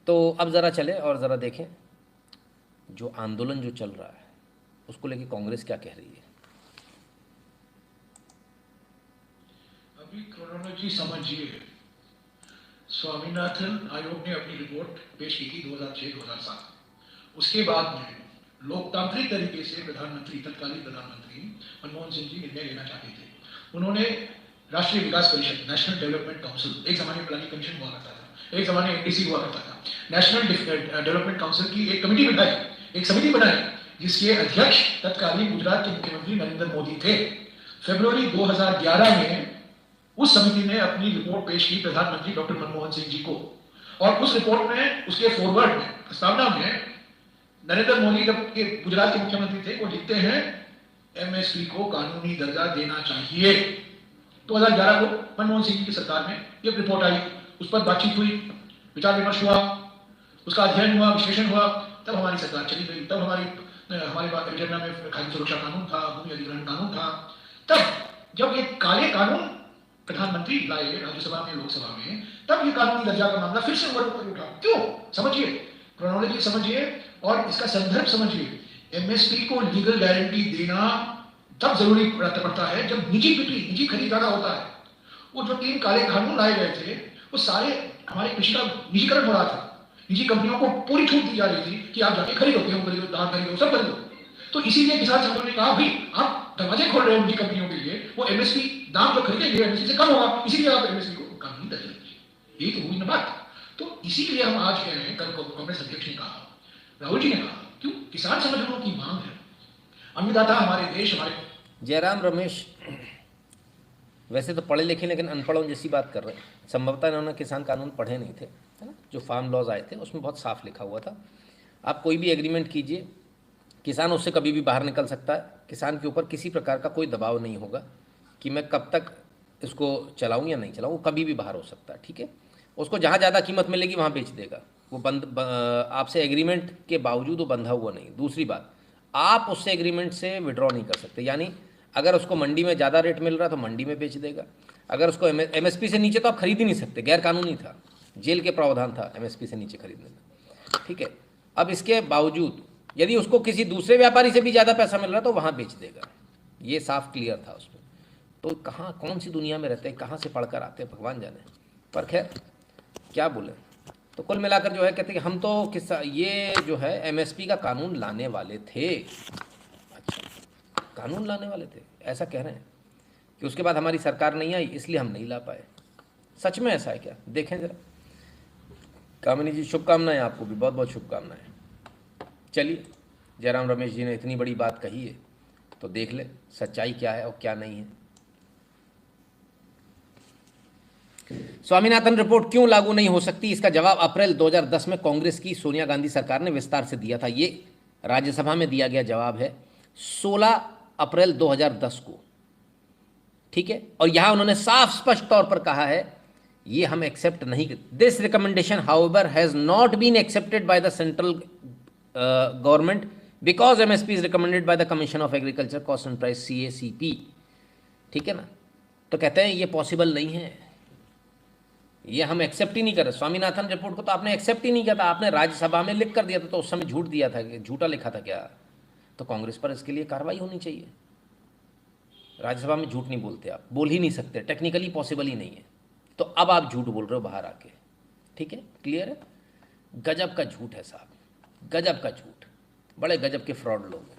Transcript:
तो अब ज़रा चले और ज़रा देखें जो आंदोलन जो चल रहा है उसको लेके कांग्रेस क्या कह रही है। अभी क्रोनोलॉजी समझिए। स्वामीनाथन आयोग ने अपनी रिपोर्ट पेश की थी 2006-2007। उसके बाद में लोकतांत्रिक तरीके से प्रधानमंत्री, तत्कालीन प्रधानमंत्री मनमोहन सिंह जी निर्णय लेना चाहते थे। उन्होंने राष्ट्रीय विकास परिषद, नेशनल डेवलपमेंट काउंसिल, एक जमाने में प्लानिंग कमीशन हुआ करता था, एक जमाने एनडीसी हुआ करता था, नेशनल डेवलपमेंट काउंसिल की एक कमेटी बनाई, एक समिति बनाई, जिसके अध्यक्ष तत्कालीन गुजरात के मुख्यमंत्री नरेंद्र मोदी थे। फरवरी 2011 में उस समिति ने अपनी रिपोर्ट पेश की प्रधानमंत्री डॉक्टर मनमोहन सिंह जी को, और उस रिपोर्ट में, उसके फॉरवर्ड में, प्रस्तावना में, नरेंद्र मोदी जब के गुजरात के मुख्यमंत्री थे, वो लिखते हैं एमएसपी को कानूनी दर्जा देना चाहिए। 2011 को मनमोहन सिंह जी की सरकार में एक रिपोर्ट आई, उस पर बातचीत हुई, विचार विमर्श हुआ, उसका अध्ययन हुआ, विश्लेषण हुआ, तब हमारी सरकार चली गई। तब हमारे एजेंडा में खाद्य सुरक्षा कानून था, भूमि अधिग्रहण कानून था। तब जब ये काले कानून प्रधानमंत्री लाए राज्यसभा में, लोकसभा में, तब ये कानूनी दर्जा का मामला फिर से वर्ड पर उठा। क्यों? समझिए, क्रोनोलॉजी समझिए और इसका संदर्भ समझिए। एमएसपी को लीगल गारंटी देना तब जरूरी पड़ता है जब निजी बिक्री, निजी खरीद ज्यादा होता है। वो जो 3 काले कानून लाए गए थे, वो सारे हमारे कृषि का निजीकरण हो रहा था। निजी कंपनियों को पूरी छूट दी जा रही थी कि आप जाके खरीदो, गेहूं खरीदो, दाल खरीदो, सब खरीदो। तो इसीलिए किसान संगठन ने कहा, भाई आप दरवाजे खोल रहे हो निजी कंपनियों के लिए, वो एमएसपी दाम जो खरीदेंगे एमएसपी से कम होगा, इसीलिए आप एमएसपी को कानूनी दर्जा दीजिए। यही तो हुई ना बात। तो इसीलिए हम आज कह रहे हैं, कल कांग्रेस अध्यक्ष ने कहा, राहुल जी ने कहा, क्यों? किसान संगठनों की मांग है, अन्नदाता हमारे देश, हमारे। जयराम रमेश वैसे तो पढ़े लिखे लेकिन अनपढ़ों जैसी बात कर रहे हैं। संभवतः इन्होंने किसान कानून पढ़े नहीं थे, है ना। जो फार्म लॉज आए थे उसमें बहुत साफ लिखा हुआ था, आप कोई भी एग्रीमेंट कीजिए, किसान उससे कभी भी बाहर निकल सकता है। किसान के ऊपर किसी प्रकार का कोई दबाव नहीं होगा कि मैं कब तक इसको चलाऊँ या नहीं चलाऊँ, वो कभी भी बाहर हो सकता है, ठीक है। उसको जहाँ ज़्यादा कीमत मिलेगी वहाँ बेच देगा वो। आपसे एग्रीमेंट के बावजूद वो बंधा हुआ नहीं। दूसरी बात, आप उससे एग्रीमेंट से विड्रॉ नहीं कर सकते, यानी अगर उसको मंडी में ज़्यादा रेट मिल रहा है तो मंडी में बेच देगा। अगर उसको एमएसपी से नीचे तो आप खरीद ही नहीं सकते, गैर कानूनी था, जेल के प्रावधान था एमएसपी से नीचे खरीदने का, ठीक है। अब इसके बावजूद यदि उसको किसी दूसरे व्यापारी से भी ज़्यादा पैसा मिल रहा है तो वहाँ बेच देगा, ये साफ क्लियर था उसमें। तो कहाँ, कौन सी दुनिया में रहते हैं, कहाँ से पढ़कर आते हैं, भगवान जाने। पर खैर क्या बोले। तो कुल मिलाकर जो है कहते हैं कि हम तो ये जो है एमएसपी का कानून लाने वाले थे। अच्छा, कानून लाने वाले थे ऐसा कह रहे हैं कि उसके बाद हमारी सरकार नहीं आई इसलिए हम नहीं ला पाए। सच में ऐसा है क्या? देखें जरा। कामिनी जी शुभकामनाएं, आपको भी बहुत बहुत शुभकामनाएं। चलिए, जयराम रमेश जी ने इतनी बड़ी बात कही है तो देख ले सच्चाई क्या है और क्या नहीं है। स्वामीनाथन रिपोर्ट क्यों लागू नहीं हो सकती, इसका जवाब अप्रैल 2010 में कांग्रेस की सोनिया गांधी सरकार ने विस्तार से दिया था। ये राज्यसभा में दिया गया जवाब है 16 अप्रैल 2010 को, ठीक है। और यहां उन्होंने साफ स्पष्ट तौर पर कहा है ये हम एक्सेप्ट नहीं करते। This recommendation however has not been accepted by the central government because MSP is recommended by the commission of agriculture cost and price, CACP, ठीक है ना। तो कहते हैं ये पॉसिबल नहीं है, ये हम एक्सेप्ट ही नहीं कर रहे। स्वामीनाथन रिपोर्ट को तो आपने एक्सेप्ट ही नहीं किया था, आपने राज्यसभा में लिख कर दिया था, तो उस समय झूठ दिया था, झूठा लिखा था क्या? तो कांग्रेस पर इसके लिए कार्रवाई होनी चाहिए। राज्यसभा में झूठ नहीं बोलते आप, बोल ही नहीं सकते, टेक्निकली पॉसिबल ही नहीं है। तो अब आप झूठ बोल रहे हो बाहर आके, ठीक है, क्लियर है। गजब का झूठ है साहब, गजब का झूठ, बड़े गजब के फ्रॉड लोग हैं।